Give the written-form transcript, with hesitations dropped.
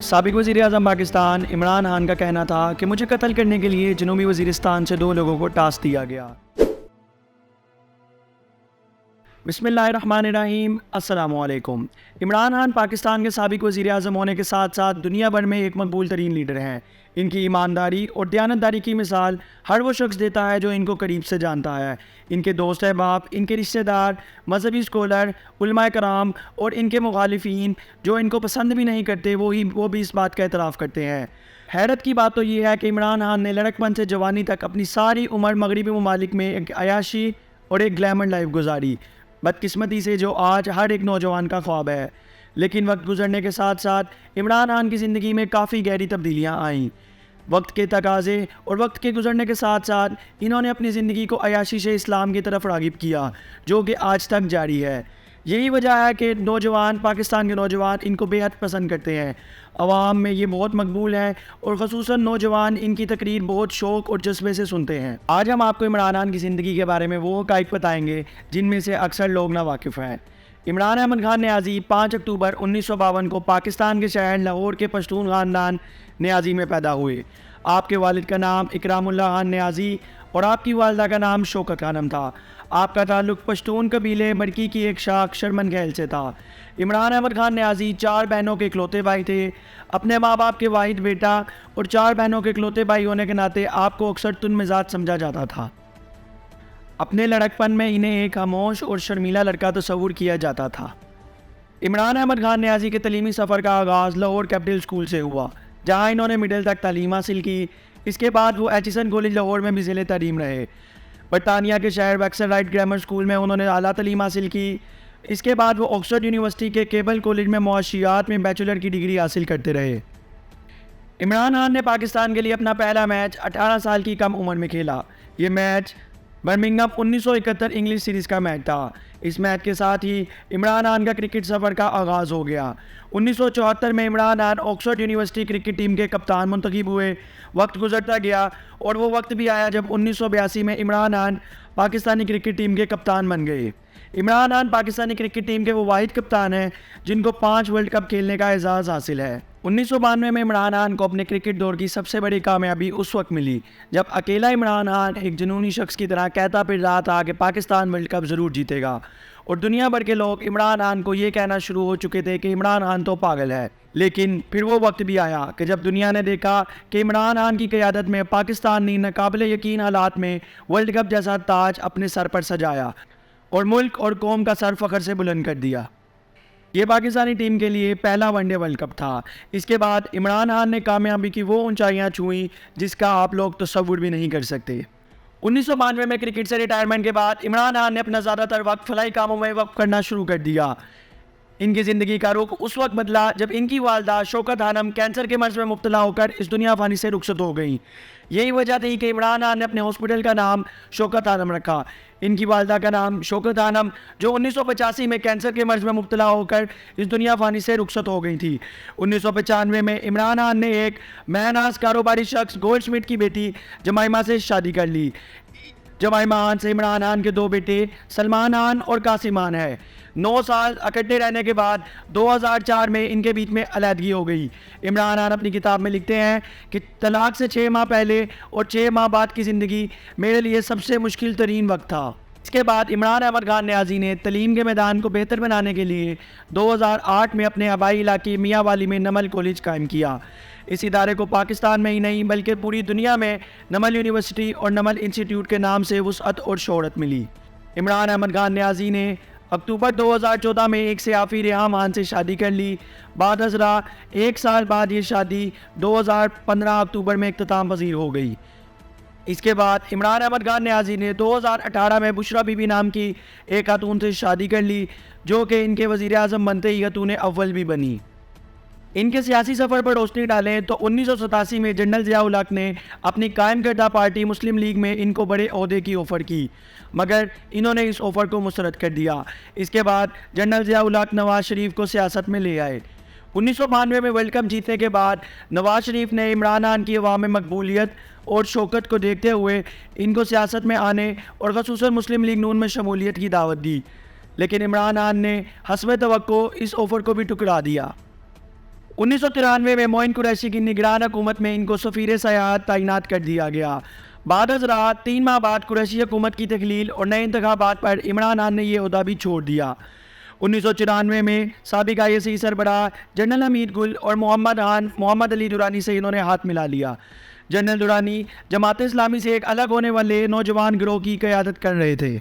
साबिक वज़ीर-ए-आज़म पाकिस्तान इमरान खान का कहना था कि मुझे कत्ल करने के लिए जनूबी वज़ीरिस्तान से 2 लोगों को टास्क दिया गया। बिस्मिल्लाहिर्रहमानिर्रहीम, अस्सलामुअलैकुम। इमरान खान पाकिस्तान के साबिक वज़ीर-ए-आज़म होने के साथ साथ दुनिया भर में एक मकबूल तरीन लीडर हैं। इनकी ईमानदारी और दयानतदारी की मिसाल हर वो शख्स देता है जो इनको करीब से जानता है। इनके दोस्त अहबाब, इनके रिश्तेदार, मजहबी स्कॉलर, उलमाए कराम और इनके मुखालिफिन जो इनको पसंद भी नहीं करते वो भी इस बात का एतराफ़ करते हैं। हैरत की बात तो ये है कि इमरान खान ने लड़कपन से जवानी तक अपनी सारी उम्र मगरबी ममालिक में एक अयाशी और एक ग्लैमर लाइफ गुजारी, बदकिस्मती से जो आज हर एक नौजवान का ख्वाब है। लेकिन वक्त गुजरने के साथ साथ इमरान खान की ज़िंदगी में काफ़ी गहरी तब्दीलियाँ आईं। वक्त के तकाज़े और वक्त के गुजरने के साथ साथ इन्होंने अपनी ज़िंदगी को अयाशी से इस्लाम की तरफ राग़िब किया, जो कि आज तक जारी है। यही वजह है कि पाकिस्तान के नौजवान इनको बेहद पसंद करते हैं। अवाम में ये बहुत मकबूल है और ख़ुसूसन नौजवान इनकी तकरीर बहुत शौक़ और जज्बे से सुनते हैं। आज हम आपको इमरान खान की ज़िंदगी के बारे में वो हक़ाइक़ बताएंगे जिनमें से अक्सर लोग नावाकिफ़ हैं। इमरान अहमद खान न्याज़ी 5 अक्टूबर 1952 को पाकिस्तान के शहर लाहौर के पश्तून ख़ानदान न्याज़ी में पैदा हुए। आपके वालिद का नाम इकरामुल्लाह खान न्याज़ी और आपकी वालदा का नाम शौकत खानम था। आपका ताल्लुक़ पश्तून कबीले मरकी की एक शाख शर्मन खैल से था। इमरान अहमद खान न्याज़ी 4 बहनों के इकलौते भाई थे। अपने माँ बाप के वाहिद बेटा और 4 बहनों के इकलौते भाई होने के नाते आपको अक्सर तुन मिजाज समझा जाता था। अपने लड़कपन में इन्हें एक खामोश और शर्मीला लड़का तस्वुर किया जाता था। इमरान अहमद खान न्याज़ी के तलीमी सफ़र का आगाज़ लाहौर कैपिटल स्कूल से हुआ, जहाँ इन्होंने मिडिल तक तालीम हासिल की। इसके बाद वो एचिसन कॉलेज लाहौर में भी ज़िले तालीम रहे। बरतानिया के शहर वैक्सर राइट ग्रामर स्कूल में उन्होंने आला तालीम हासिल की। इसके बाद वो ऑक्सफोर्ड यूनिवर्सिटी के केबल कॉलेज में मुआशियात में बैचलर की डिग्री हासिल करते रहे। इमरान खान ने पाकिस्तान के लिए अपना पहला मैच 18 साल की कम उम्र में खेला। ये मैच बर्मिंघम 1971 इंग्लिश सीरीज़ का मैच था। इस मैच के साथ ही इमरान खान का क्रिकेट सफ़र का आगाज़ हो गया। 1974 में Imran Khan Oxford university cricket team के कप्तान मुंतखब हुए। वक्त गुजरता गया और वो वक्त भी आया जब 1982 में इमरान खान पाकिस्तानी क्रिकेट टीम के कप्तान बन गए। इमरान खान पाकिस्तानी क्रिकेट टीम के वो वाहिद कप्तान हैं जिनको 5 वर्ल्ड कप खेलने का एजाज़ हासिल है। 1992 में इमरान खान को अपने क्रिकेट दौर की सबसे बड़ी कामयाबी उस वक्त मिली जब अकेला इमरान खान एक जुनूनी शख्स की तरह कहता फिर रहा था कि पाकिस्तान वर्ल्ड कप ज़रूर जीतेगा, और दुनिया भर के लोग इमरान खान को ये कहना शुरू हो चुके थे कि इमरान खान तो पागल है। लेकिन फिर वो वक्त भी आया कि जब दुनिया ने देखा कि इमरान खान की क़यादत में पाकिस्तान ने नाकाबिले यकीन हालात में वर्ल्ड कप जैसा ताज अपने सर पर सजाया और मुल्क और कौम का सर फ़ख्र से बुलंद कर दिया। ये पाकिस्तानी टीम के लिए पहला वनडे वर्ल्ड कप था। इसके बाद इमरान खान ने कामयाबी की वो ऊंचाइयां छुई जिसका आप लोग तस्वुर भी नहीं कर सकते। 1992 में क्रिकेट से रिटायरमेंट के बाद इमरान खान ने अपना ज़्यादातर वक्त फलाई कामों में वक्फ करना शुरू कर दिया। इनकी ज़िंदगी का रुख उस वक्त बदला जब इनकी वालदा शौकत खानम कैंसर के मर्ज़ में मुब्तला होकर इस दुनिया फ़ानी से रुखसत हो गई। यही वजह थी कि इमरान खान ने अपने हॉस्पिटल का नाम शौकत खानम रखा। इनकी वालदा का नाम शौकत खानम जो 1985 में कैंसर के मर्ज़ में मुब्तला होकर इस दुनिया फ़ानी से रुखसत हो गई थी। 1995 में इमरान खान ने एक महनाज कारोबारी शख्स गोल्डस्मिथ की बेटी जमाइमा से शादी कर ली। जमाइमा खान से इमरान खान के 2 बेटे सलमान खान और कासिम खान है। 9 साल इकट्ठे रहने के बाद 2004 में इनके बीच में अलहदगी हो गई। इमरान खान अपनी किताब में लिखते हैं कि तलाक से 6 माह पहले और 6 माह बाद की ज़िंदगी मेरे लिए सबसे मुश्किल तरीन वक्त था। इसके बाद इमरान अहमद खान न्याज़ी ने तलीम के मैदान को बेहतर बनाने के लिए 2008 में अपने आबाई इलाके मियाँ वाली में नमल कॉलेज कायम किया। इस इदारे को पाकिस्तान में ही नहीं बल्कि पूरी दुनिया में नमल यूनिवर्सिटी और नमल इंस्टीट्यूट के नाम से वुसअत और शोहरत मिली। इमरान अहमद खान न्याज़ी ने अक्टूबर 2014 में एक सियाफ़ी रेहाम खान से शादी कर ली। बाद अज़रा 1 साल बाद ये शादी 2015 अक्टूबर में इख्तिताम पज़ीर हो गई। इसके बाद इमरान अहमद खान न्याज़ी ने 2018 में बुशरा बीबी नाम की एक खातून से शादी कर ली, जो कि इनके वज़ीर-ए-आज़म बनते ही खातून अव्वल भी बनी। इनके सियासी सफ़र पर रोशनी डालें तो 1987 में जनरल ज़िया-उल हक़ ने अपनी कायम करदा पार्टी मुस्लिम लीग में इनको बड़े ओहदे की ऑफ़र की, मगर इन्होंने इस ऑफ़र को मुस्तरद कर दिया। इसके बाद जनरल ज़िया-उल हक़ नवाज़ शरीफ को सियासत में ले आए। 1992 में वर्ल्ड कप जीतने के बाद नवाज़ शरीफ ने इमरान खान की अवाम में मकबूलियत और शौकत को देखते हुए इनको सियासत में आने और ख़ुसूसन मुस्लिम लीग नून में शमूलियत की दावत दी, लेकिन इमरान खान ने हस्ब तवक्को इस ऑफ़र को भी ठुकरा दिया। 1993 में मोइन कुरैशी की निगरान हुकूमत में इनको सफ़ीर सयाहत तैनात कर दिया गया। बाद हज़रात 3 माह बाद कुरैशी हुकूमत की तख्लील और नए इंतखाबात पर इमरान खान ने यह ओहदा भी छोड़ दिया। 1994 में साबिक ISI सरबराह जनरल हमीद गुल और मोहम्मद अली दुरानी से इन्होंने हाथ मिला लिया। जनरल दुरानी जमात इस्लामी से एक अलग होने वाले नौजवान गिरोह की क़यादत कर रहे थे।